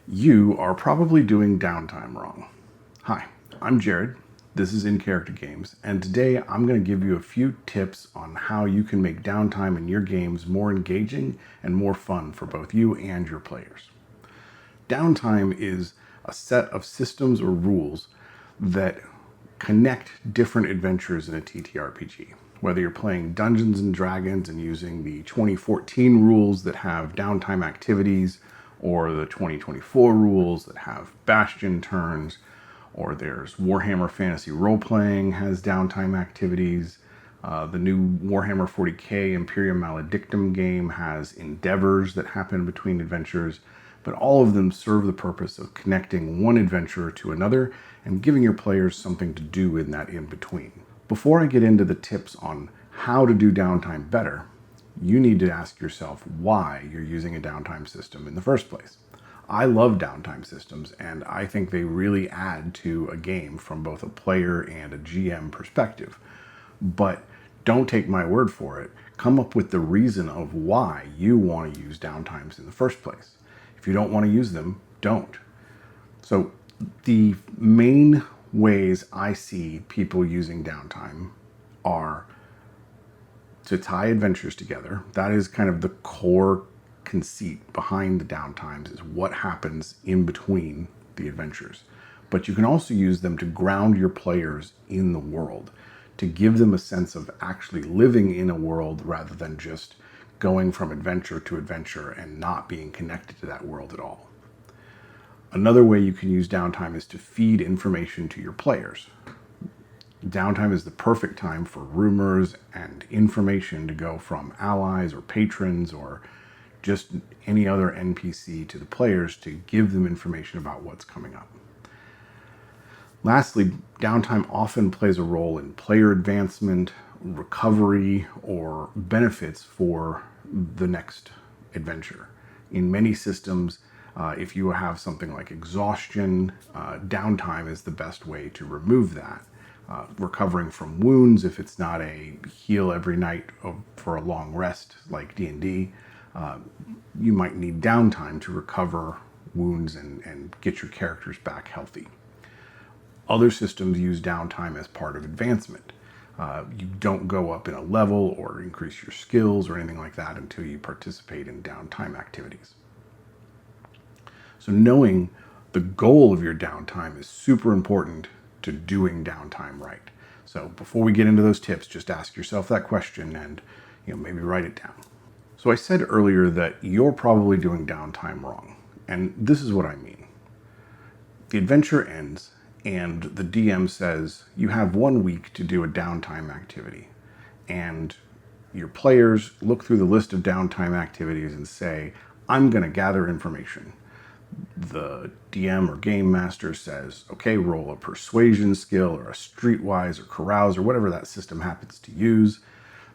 You are probably doing downtime wrong. Hi, I'm Jared. This is In Character Games, and today I'm going to give you a few tips on how you can make downtime in your games more engaging and more fun for both you and your players. Downtime is a set of systems or rules that connect different adventures in a TTRPG. Whether you're playing Dungeons and Dragons and using the 2014 rules that have downtime activities, or the 2024 rules that have Bastion turns, or there's Warhammer Fantasy Role-Playing has downtime activities. The new Warhammer 40k Imperium Maledictum game has endeavors that happen between adventures, but all of them serve the purpose of connecting one adventure to another and giving your players something to do in that in-between. Before I get into the tips on how to do downtime better, you need to ask yourself why you're using a downtime system in the first place. I love downtime systems, and I think they really add to a game from both a player and a GM perspective. But don't take my word for it. Come up with the reason of why you want to use downtimes in the first place. If you don't want to use them, don't. So the main ways I see people using downtime are to tie adventures together. That is kind of the core conceit behind the downtimes, is what happens in between the adventures. But you can also use them to ground your players in the world, to give them a sense of actually living in a world rather than just going from adventure to adventure and not being connected to that world at all. Another way you can use downtime is to feed information to your players. Downtime is the perfect time for rumors and information to go from allies or patrons or just any other NPC to the players to give them information about what's coming up. Lastly, downtime often plays a role in player advancement, recovery, or benefits for the next adventure. In many systems, if you have something like exhaustion, downtime is the best way to remove that. Recovering from wounds, if it's not a heal every night for a long rest like D&D, you might need downtime to recover wounds and get your characters back healthy. Other systems use downtime as part of advancement. You don't go up in a level or increase your skills or anything like that until you participate in downtime activities. So knowing the goal of your downtime is super important to doing downtime right. So before we get into those tips, just ask yourself that question and maybe write it down. So I said earlier that you're probably doing downtime wrong, and this is what I mean. The adventure ends and the DM says you have 1 week to do a downtime activity, and your players look through the list of downtime activities and say, I'm going to gather information. The DM or game master says, okay, roll a persuasion skill or a streetwise or carouse or whatever that system happens to use.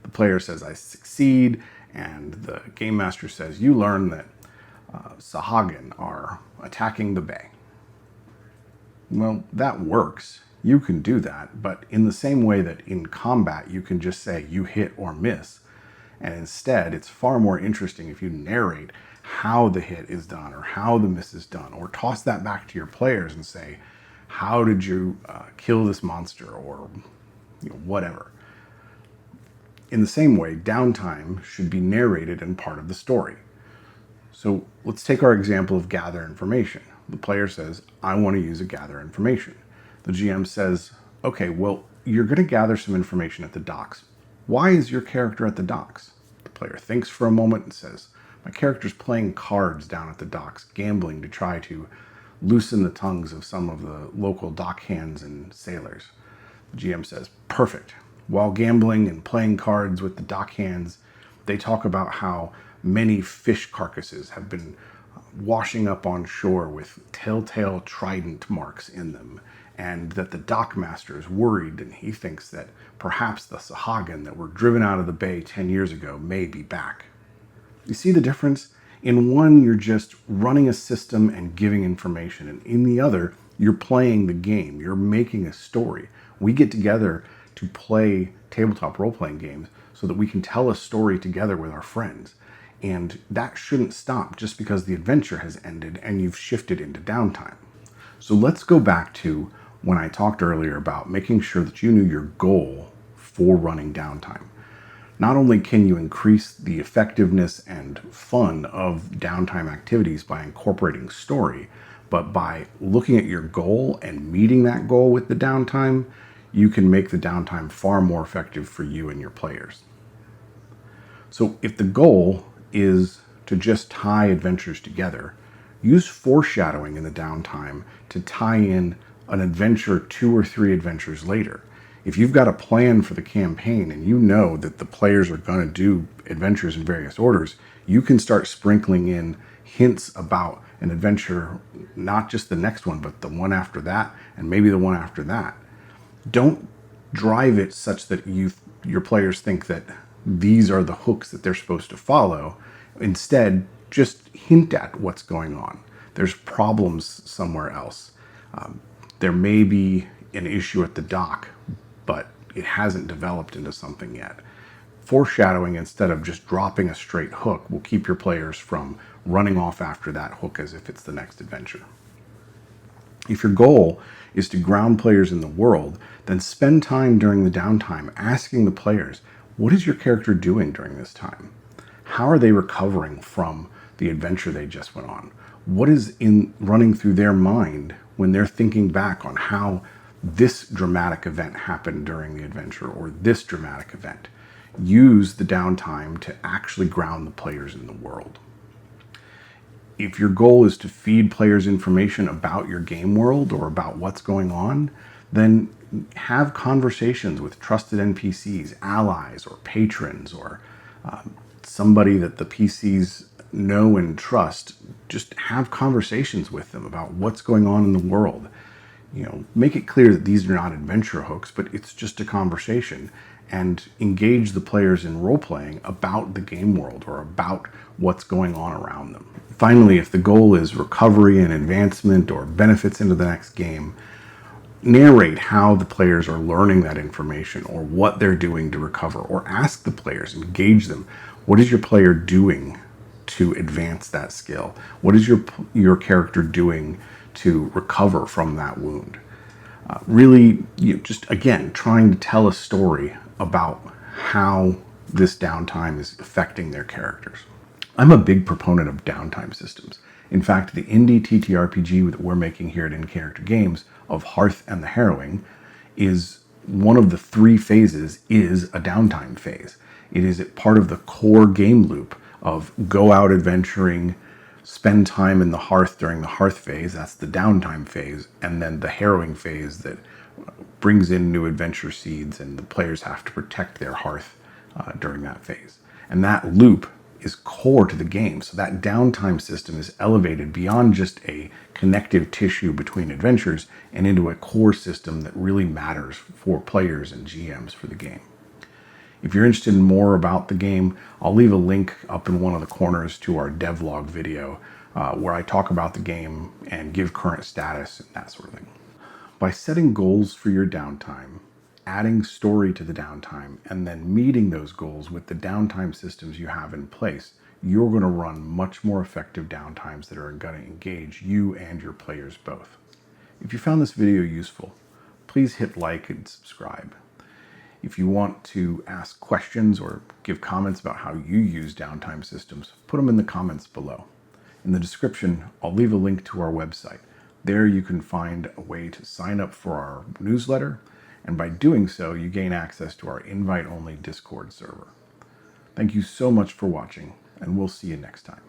The player says, I succeed, and the game master says, you learn that Sahagin are attacking the bay. Well, that works. You can do that, but in the same way that in combat you can just say you hit or miss, and instead it's far more interesting if you narrate how the hit is done or how the miss is done, or toss that back to your players and say, how did you kill this monster, or whatever. In the same way, downtime should be narrated and part of the story. So let's take our example of gather information. The player says, I want to use a gather information. The GM says, okay, well, you're going to gather some information at the docks. Why is your character at the docks? The player thinks for a moment and says, my character's playing cards down at the docks, gambling to try to loosen the tongues of some of the local dock hands and sailors. The GM says, perfect. While gambling and playing cards with the dock hands, they talk about how many fish carcasses have been washing up on shore with telltale trident marks in them, and that the dockmaster is worried, and he thinks that perhaps the Sahagin that were driven out of the bay 10 years ago may be back. You see the difference? In one, you're just running a system and giving information, and in the other, you're playing the game. You're making a story. We get together to play tabletop role-playing games so that we can tell a story together with our friends. And that shouldn't stop just because the adventure has ended and you've shifted into downtime. So let's go back to when I talked earlier about making sure that you knew your goal for running downtime. Not only can you increase the effectiveness and fun of downtime activities by incorporating story, but by looking at your goal and meeting that goal with the downtime, you can make the downtime far more effective for you and your players. So if the goal is to just tie adventures together, use foreshadowing in the downtime to tie in an adventure 2 or 3 adventures later. If you've got a plan for the campaign and you know that the players are going to do adventures in various orders, you can start sprinkling in hints about an adventure, not just the next one, but the one after that, and maybe the one after that. Don't drive it such that your players think that these are the hooks that they're supposed to follow. Instead, just hint at what's going on. There's problems somewhere else. There may be an issue at the dock, but it hasn't developed into something yet. Foreshadowing instead of just dropping a straight hook will keep your players from running off after that hook as if it's the next adventure. If your goal is to ground players in the world, then spend time during the downtime asking the players, what is your character doing during this time? How are they recovering from the adventure they just went on? What is running through their mind when they're thinking back on how this dramatic event happened during the adventure or this dramatic event? Use the downtime to actually ground the players in the world. If your goal is to feed players information about your game world or about what's going on, then have conversations with trusted NPCs, allies, or patrons, or somebody that the PCs know and trust. Just have conversations with them about what's going on in the world. Make it clear that these are not adventure hooks, but it's just a conversation, and engage the players in role-playing about the game world or about what's going on around them. Finally, if the goal is recovery and advancement or benefits into the next game, narrate how the players are learning that information or what they're doing to recover, or ask the players, engage them. What is your player doing to advance that skill? What is your character doing to recover from that wound? Really, just again, trying to tell a story about how this downtime is affecting their characters. I'm a big proponent of downtime systems. In fact, the indie TTRPG that we're making here at In Character Games of Hearth and the Harrowing is one of the 3 phases is a downtime phase. It is part of the core game loop of go out adventuring, spend time in the hearth during the hearth phase, that's the downtime phase, and then the harrowing phase that brings in new adventure seeds and the players have to protect their hearth during that phase. And that loop is core to the game. So that downtime system is elevated beyond just a connective tissue between adventures and into a core system that really matters for players and GMs for the game. If you're interested in more about the game, I'll leave a link up in one of the corners to our devlog video where I talk about the game and give current status and that sort of thing. By setting goals for your downtime, adding story to the downtime, and then meeting those goals with the downtime systems you have in place, you're going to run much more effective downtimes that are going to engage you and your players both. If you found this video useful, please hit like and subscribe. If you want to ask questions or give comments about how you use downtime systems, put them in the comments below. In the description, I'll leave a link to our website. There you can find a way to sign up for our newsletter, and by doing so, you gain access to our invite-only Discord server. Thank you so much for watching, and we'll see you next time.